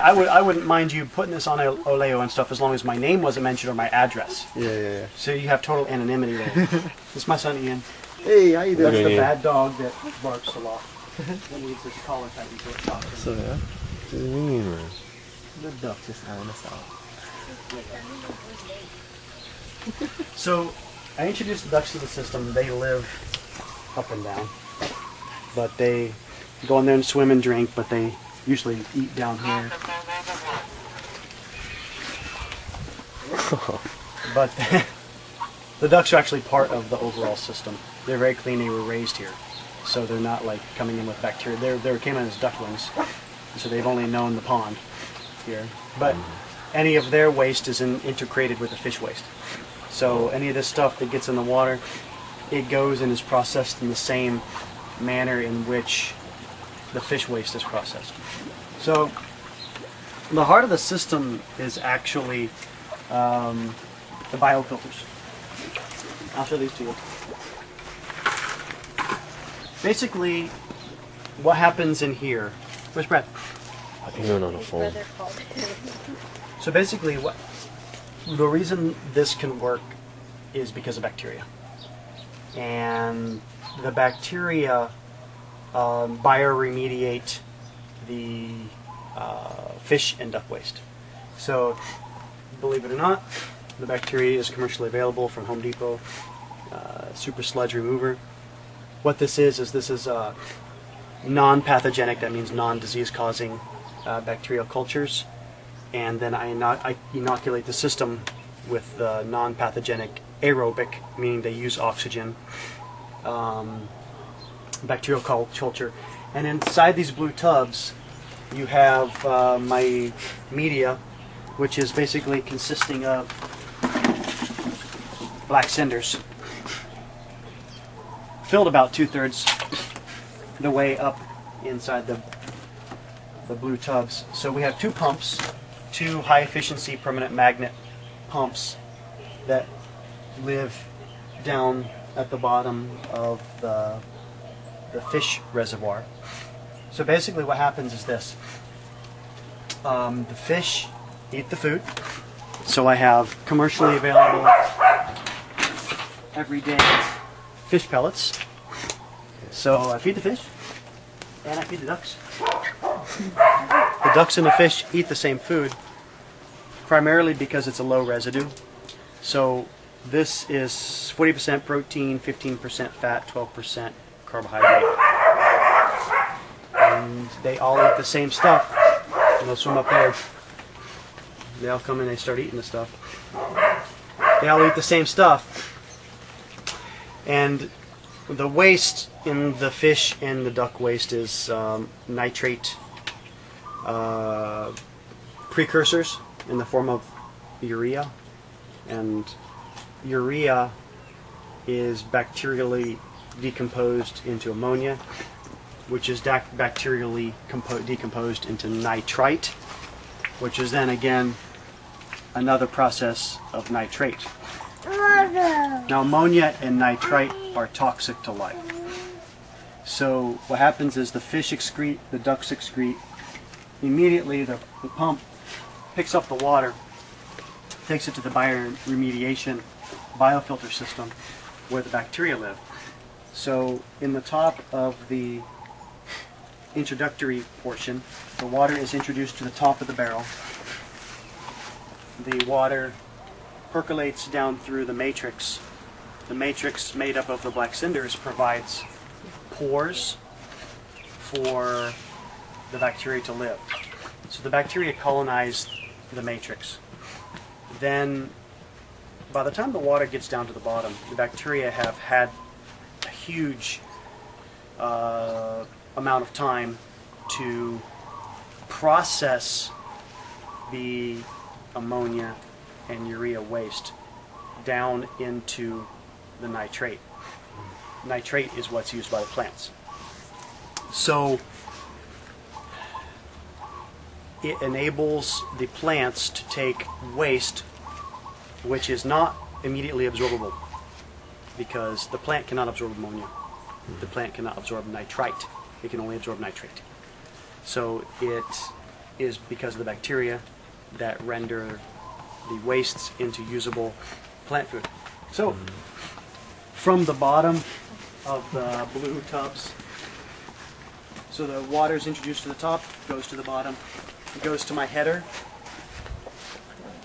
I wouldn't mind you putting this on Oleo and stuff as long as my name wasn't mentioned or my address. Yeah. So you have total anonymity there. This is my son Ian. Hey, how you doing? That's the bad dog that barks a lot. That needs his collar tightened so it stops him. So yeah. What does it mean, man? The duck just having us out. So I introduced the ducks to the system. They live up and down, but they go in there and swim and drink, but they usually eat down here. But the ducks are actually part of the overall system. They're very clean. They were raised here, so they're not like coming in with bacteria. They came in as ducklings, so they've only known the pond here. But any of their waste is integrated with the fish waste. So any of this stuff that gets in the water, it goes and is processed in the same manner in which the fish waste is processed. So the heart of the system is actually the biofilters. I'll show these to you. Basically, what happens in here? Where's Brad? I think you're on the phone. So basically, the reason this can work is because of bacteria. And the bacteria bioremediate the fish and duck waste. So, believe it or not, the bacteria is commercially available from Home Depot, Super Sludge Remover. What this is non-pathogenic, that means non-disease causing bacterial cultures. And then I inoculate the system with non-pathogenic aerobic, meaning they use oxygen, bacterial culture. And inside these blue tubs, you have my media, which is basically consisting of black cinders, filled about 2/3 the way up inside the blue tubs. So we have two pumps, two high-efficiency permanent magnet pumps that live down at the bottom of the fish reservoir. So basically what happens is this. The fish eat the food. So I have commercially available everyday fish pellets. So I feed the fish and I feed the ducks. The ducks and the fish eat the same food, primarily because it's a low residue. So this is 40% protein, 15% fat, 12% carbohydrate. And they all eat the same stuff. And they'll swim up there. They all come in and they start eating the stuff. They all eat the same stuff. And the waste in the fish and the duck waste is nitrate precursors in the form of urea. And urea is bacterially decomposed into ammonia, which is bacterially decomposed into nitrite, which is then again another process of nitrate. Now ammonia and nitrite are toxic to life. So what happens is the fish excrete, the ducks excrete, immediately the pump picks up the water, takes it to the bioremediation biofilter system where the bacteria live. So in the top of the introductory portion, the water is introduced to the top of the barrel. The water percolates down through the matrix. The matrix made up of the black cinders provides pores for the bacteria to live. So the bacteria colonize the matrix. Then by the time the water gets down to the bottom, the bacteria have had a huge amount of time to process the ammonia and urea waste down into the nitrate. Nitrate is what's used by the plants. So it enables the plants to take waste which is not immediately absorbable, because the plant cannot absorb ammonia. The plant cannot absorb nitrite. It can only absorb nitrate. So it is because of the bacteria that render the wastes into usable plant food. So, from the bottom of the blue tubs, so the water is introduced to the top, goes to the bottom, it goes to my header,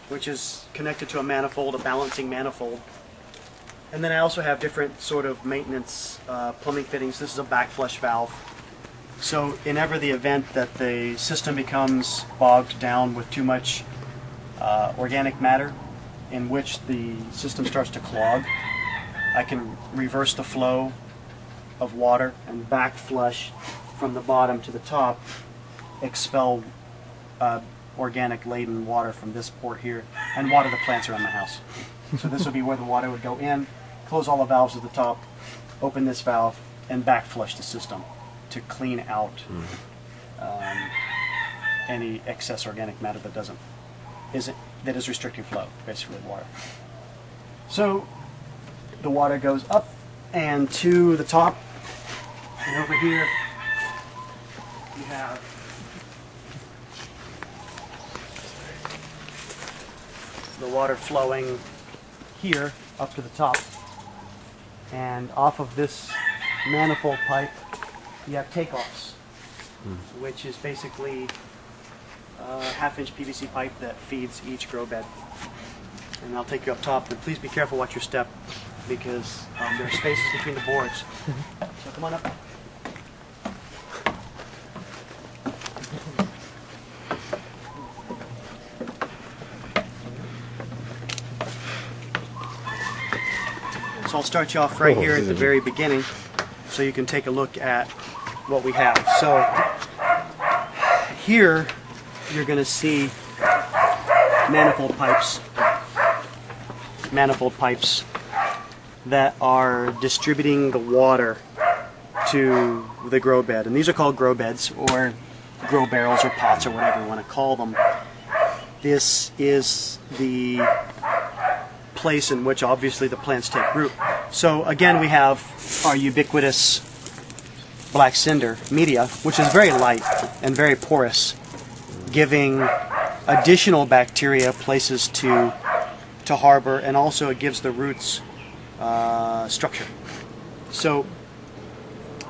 which is connected to a manifold, a balancing manifold. And then I also have different sort of maintenance plumbing fittings. This is a backflush valve. So in ever the event that the system becomes bogged down with too much organic matter, in which the system starts to clog, I can reverse the flow of water and backflush from the bottom to the top, expel organic laden water from this port here, and water the plants around my house. So this would be where the water would go in, close all the valves at the top, open this valve, and backflush the system to clean out any excess organic matter that is restricting flow, basically water. So the water goes up and to the top, and over here you have the water flowing here up to the top, and off of this manifold pipe you have takeoffs, which is basically a half-inch PVC pipe that feeds each grow bed. And I'll take you up top, and please be careful, watch your step, because there are spaces between the boards. So come on up. So I'll start you off right here at the very beginning so you can take a look at what we have. So here you're going to see manifold pipes that are distributing the water to the grow bed. And these are called grow beds, or grow barrels, or pots, or whatever you want to call them. This is the place in which obviously the plants take root. So again, we have our ubiquitous black cinder media, which is very light and very porous, giving additional bacteria places to harbor, and also it gives the roots structure. So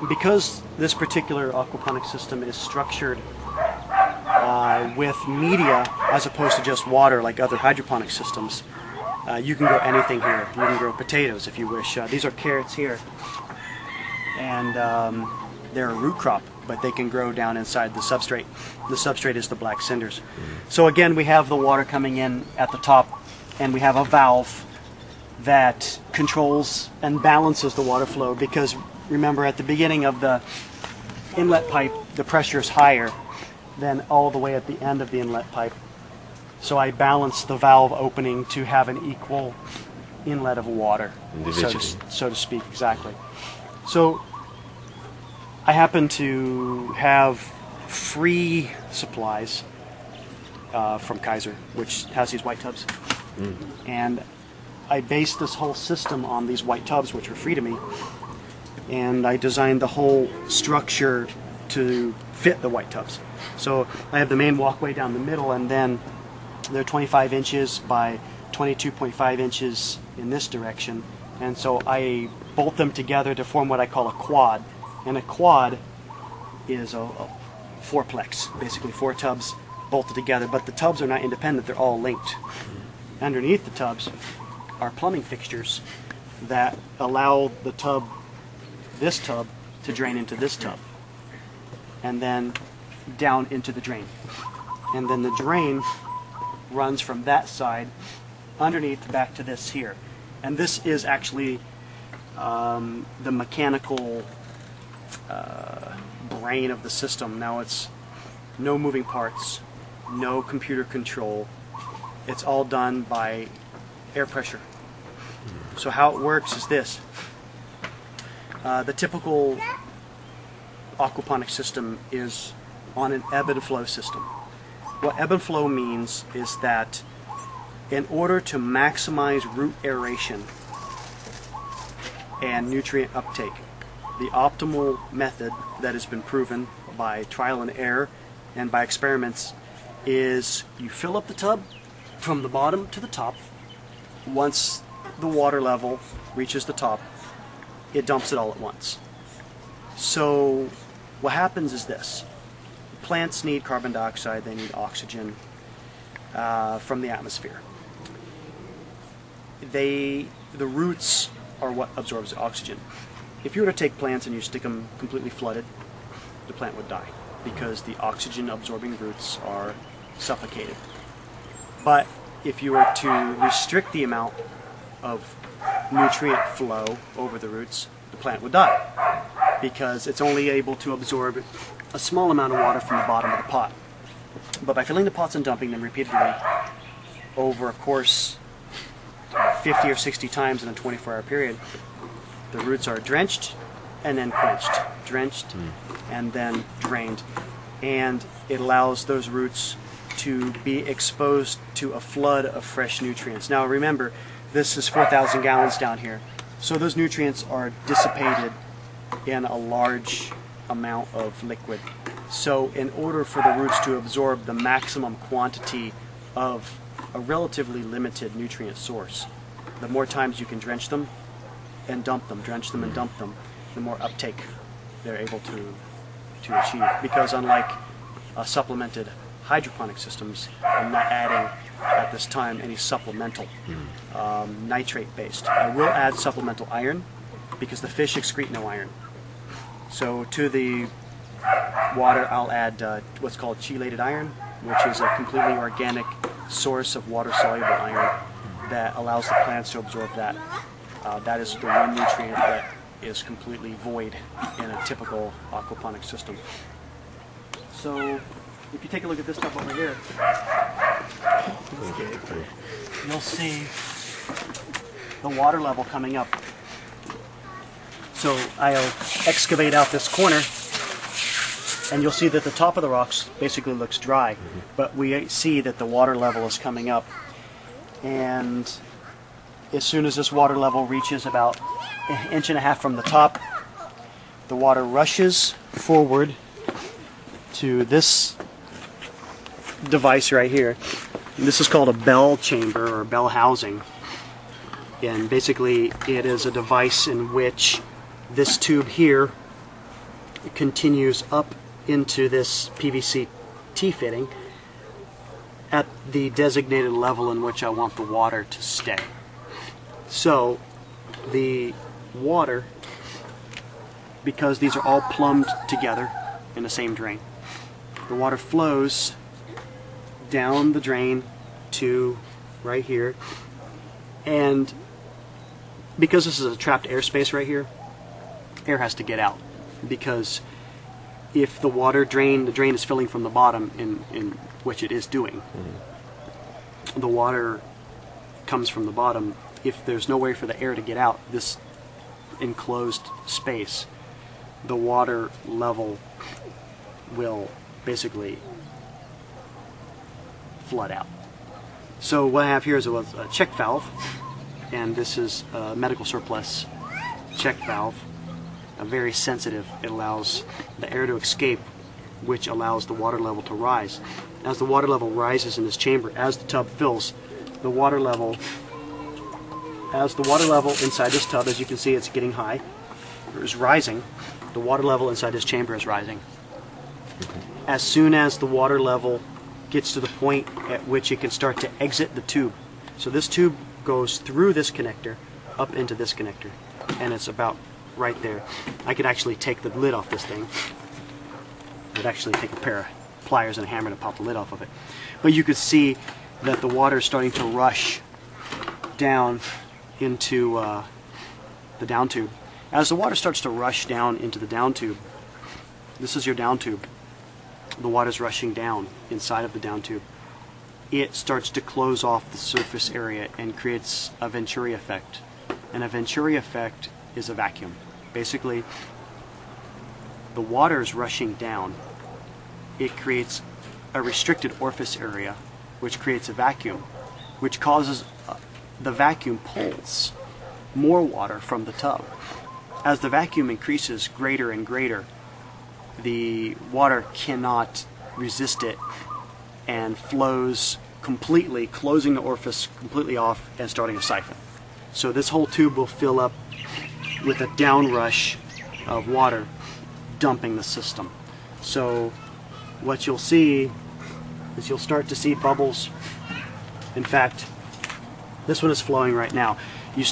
because this particular aquaponic system is structured with media as opposed to just water like other hydroponic systems, you can grow anything here. You can grow potatoes if you wish. These are carrots here, and they're a root crop, but they can grow down inside the substrate. The substrate is the black cinders. So again, we have the water coming in at the top, and we have a valve that controls and balances the water flow, because remember, at the beginning of the inlet pipe, the pressure is higher than all the way at the end of the inlet pipe. So I balance the valve opening to have an equal inlet of water, so to speak, exactly. So I happen to have free supplies from Kaiser, which has these white tubs. And I based this whole system on these white tubs, which were free to me. And I designed the whole structure to fit the white tubs. So I have the main walkway down the middle, and then they're 25 inches by 22.5 inches in this direction. And so I bolt them together to form what I call a quad. And a quad is a fourplex, basically 4 tubs bolted together. But the tubs are not independent, they're all linked. Underneath the tubs are plumbing fixtures that allow the tub, this tub, to drain into this tub, and then down into the drain. And then the drain runs from that side underneath back to this here. And this is actually the mechanical brain of the system. Now it's no moving parts, no computer control. It's all done by air pressure. So how it works is this. The typical aquaponic system is on an ebb and flow system. What ebb and flow means is that in order to maximize root aeration and nutrient uptake, the optimal method that has been proven by trial and error and by experiments is you fill up the tub from the bottom to the top. Once the water level reaches the top, it dumps it all at once. So what happens is this. Plants need carbon dioxide, they need oxygen from the atmosphere. The roots are what absorbs the oxygen. If you were to take plants and you stick them completely flooded, the plant would die because the oxygen absorbing roots are suffocated. But if you were to restrict the amount of nutrient flow over the roots, the plant would die because it's only able to absorb a small amount of water from the bottom of the pot. But by filling the pots and dumping them repeatedly over a course 50 or 60 times in a 24-hour period, the roots are drenched and then quenched, drenched and then drained, and it allows those roots to be exposed to a flood of fresh nutrients. Now remember, this is 4,000 gallons down here, so those nutrients are dissipated in a large amount of liquid. So in order for the roots to absorb the maximum quantity of a relatively limited nutrient source, the more times you can drench them and dump them, drench them and dump them, the more uptake they're able to achieve. Because unlike supplemented hydroponic systems, I'm not adding at this time any supplemental nitrate based. I will add supplemental iron because the fish excrete no iron. So to the water I'll add what's called chelated iron, which is a completely organic source of water soluble iron that allows the plants to absorb that. That is the one nutrient that is completely void in a typical aquaponic system. So if you take a look at this stuff over here, you'll see the water level coming up. So I'll excavate out this corner and you'll see that the top of the rocks basically looks dry, but we see that the water level is coming up, and as soon as this water level reaches about 1.5 inches from the top, the water rushes forward to this device right here. And this is called a bell chamber or bell housing, and basically it is a device in which this tube here continues up into this PVC T-fitting at the designated level in which I want the water to stay. So the water, because these are all plumbed together in the same drain, the water flows down the drain to right here, and because this is a trapped airspace right here, air has to get out, because if the water drain, the drain is filling from the bottom, in which it is doing, the water comes from the bottom. If there's no way for the air to get out, this enclosed space, the water level will basically flood out. So what I have here is a check valve, and this is a medical surplus check valve. Very sensitive. It allows the air to escape, which allows the water level to rise. As the water level rises in this chamber, as the tub fills, the water level inside this tub, as you can see, it's getting high, it is rising. The water level inside this chamber is rising. As soon as the water level gets to the point at which it can start to exit the tube, so this tube goes through this connector up into this connector, and it's about right there. I could actually take the lid off this thing. I'd actually take a pair of pliers and a hammer to pop the lid off of it. But you could see that the water is starting to rush down into the down tube. As the water starts to rush down into the down tube, this is your down tube. The water is rushing down inside of the down tube. It starts to close off the surface area and creates a Venturi effect. And a Venturi effect is a vacuum. Basically, the water is rushing down. It creates a restricted orifice area, which creates a vacuum, which causes the vacuum pulls more water from the tub. As the vacuum increases greater and greater, the water cannot resist it and flows completely, closing the orifice completely off and starting a siphon. So this whole tube will fill up with a downrush of water dumping the system. So what you'll see is you'll start to see bubbles. In fact, this one is flowing right now. You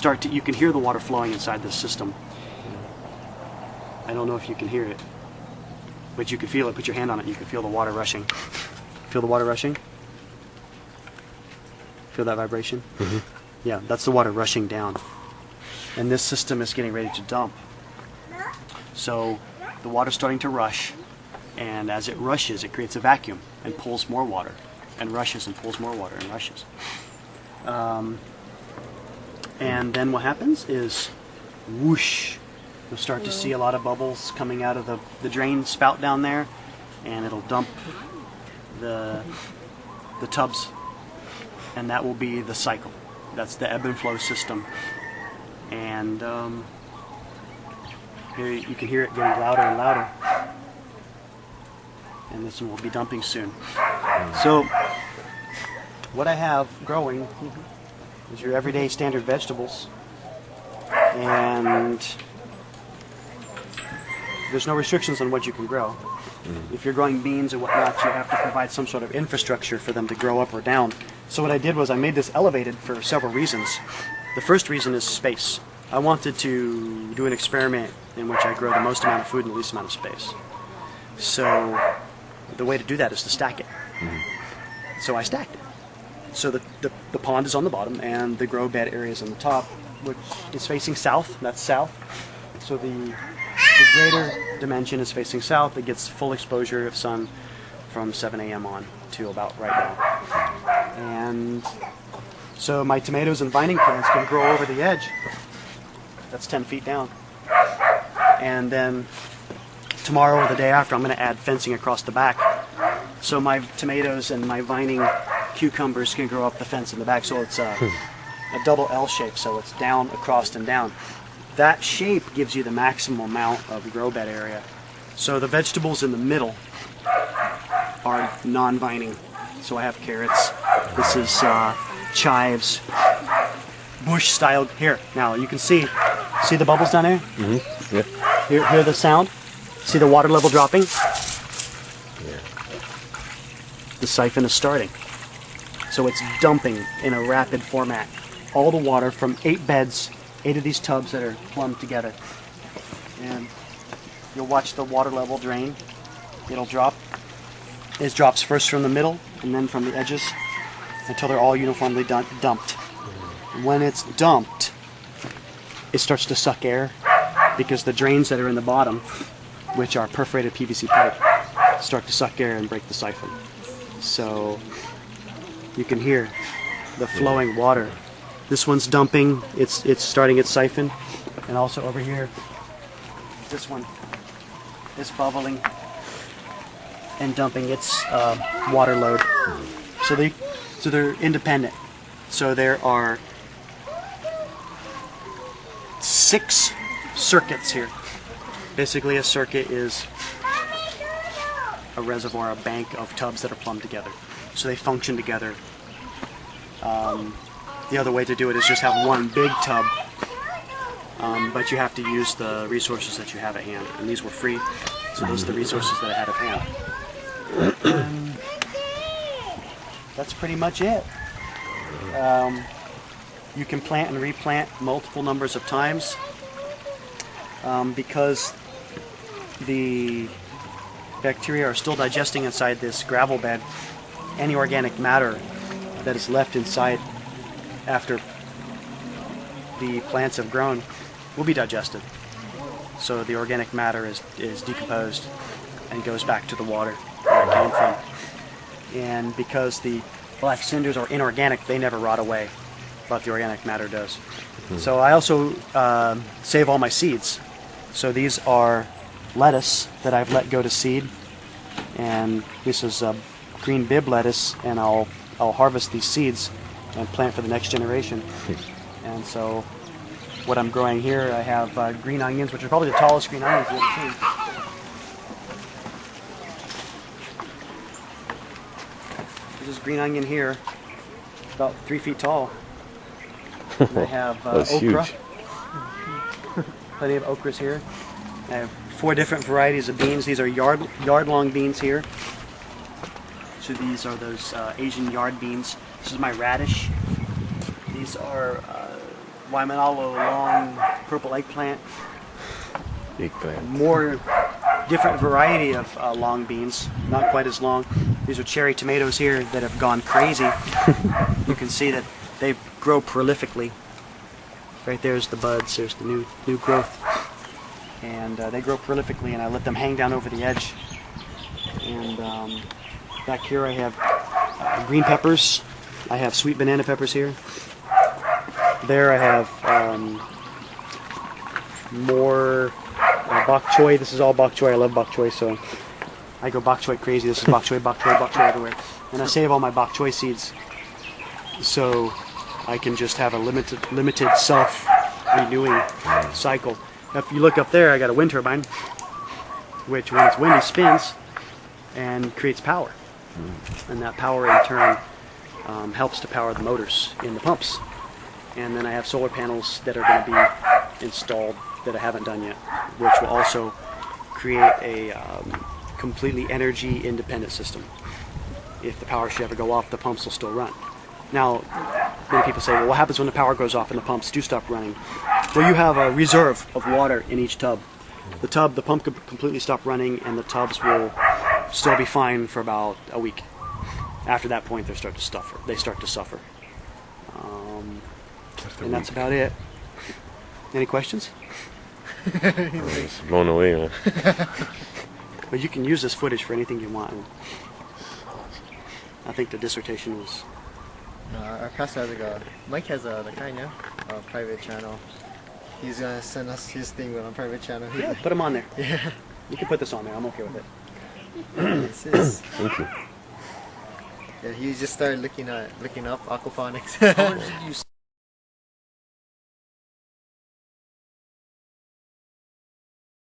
can hear the water flowing inside this system. I don't know if you can hear it, but you can feel it. Put your hand on it, you can feel the water rushing. Feel the water rushing? Feel that vibration? Mm-hmm. Yeah, that's the water rushing down. And this system is getting ready to dump. So the water's starting to rush, and as it rushes, it creates a vacuum and pulls more water, and rushes and pulls more water and rushes. And then what happens is, whoosh, you'll start to see a lot of bubbles coming out of the drain spout down there, and it'll dump the tubs, and that will be the cycle. That's the ebb and flow system. And here you can hear it getting louder and louder. And this one will be dumping soon. So what I have growing is your everyday standard vegetables, and there's no restrictions on what you can grow. If you're growing beans or whatnot, you have to provide some sort of infrastructure for them to grow up or down. So what I did was I made this elevated for several reasons. The first reason is space. I wanted to do an experiment in which I grow the most amount of food in the least amount of space. So the way to do that is to stack it. So I stacked it. So the pond is on the bottom and the grow bed area is on the top, which is facing south. That's south. So the greater dimension is facing south. It gets full exposure of sun from 7 a.m. on to about right now. And so my tomatoes and vining plants can grow over the edge. That's 10 feet down. And then tomorrow or the day after, I'm going to add fencing across the back. So my tomatoes and my vining cucumbers can grow up the fence in the back. So it's a double L shape, so it's down, across, and down. That shape gives you the maximum amount of grow bed area. So the vegetables in the middle are non-vining. So I have carrots. This is chives, bush style. Here, now you can see the bubbles down there? Mm-hmm. Yeah. Hear the sound? See the water level dropping? Yeah. The siphon is starting. So it's dumping in a rapid format. All the water from 8 beds, 8 of these tubs that are plumbed together. And you'll watch the water level drain. It'll drop. It drops first from the middle and then from the edges until they're all uniformly dumped. When it's dumped, it starts to suck air because the drains that are in the bottom, which are perforated PVC pipe, start to suck air and break the siphon. So you can hear the flowing water. This one's dumping, it's starting its siphon, and also over here, this one is bubbling and dumping its water load. So they're independent. So there are 6 circuits here. Basically, a circuit is a reservoir, a bank of tubs that are plumbed together. So they function together. The other way to do it is just have one big tub, but you have to use the resources that you have at hand. And these were free, so those are the resources that I had at hand. And that's pretty much it. You can plant and replant multiple numbers of times because the bacteria are still digesting inside this gravel bed. Any organic matter that is left inside after the plants have grown will be digested. So the organic matter is decomposed and goes back to the water where it came from. And because the black cinders are inorganic, they never rot away, but the organic matter does. So I also save all my seeds. So these are lettuce that I've let go to seed, and this is green bib lettuce, and I'll harvest these seeds and plant for the next generation. And so what I'm growing here, I have green onions, which are probably the tallest green onions you've ever seen. This is green onion here, about 3 feet tall. And I have That's okra. huge. Plenty of okras here. I have 4 different varieties of beans. These are yard-long beans here. So these are those Asian yard beans. This is my radish. These are Waimanalo long purple eggplant. Eggplant. More different variety of long beans, not quite as long. These are cherry tomatoes here that have gone crazy. You can see that they grow prolifically. Right there's the buds, there's the new growth. And they grow prolifically, and I let them hang down over the edge. And back here I have green peppers. I have sweet banana peppers here. There I have more bok choy. This is all bok choy. I love bok choy, so I go bok choy crazy. This is bok choy, bok choy, bok choy everywhere. And I save all my bok choy seeds so I can just have a limited self-renewing cycle. If you look up there, I got a wind turbine, which when it's windy spins and creates power. And that power in turn helps to power the motors in the pumps. And then I have solar panels that are going to be installed that I haven't done yet, which will also create a completely energy independent system. If the power should ever go off, the pumps will still run. Now, many people say, well, what happens when the power goes off and the pumps do stop running? Well, you have a reserve of water in each tub. The pump could completely stop running and the tubs will still be fine for about a week. After that point, they start to suffer. And that's about it. Any questions? It's blown away, man. But you can use this footage for anything you want. I think the dissertation was... Our pastor has Mike has a private channel. He's gonna send us his thing on a private channel. Yeah, put them on there. Yeah. You can put this on there. I'm okay with it. This is. Thank you. Yeah, he just started looking up aquaponics. How much did you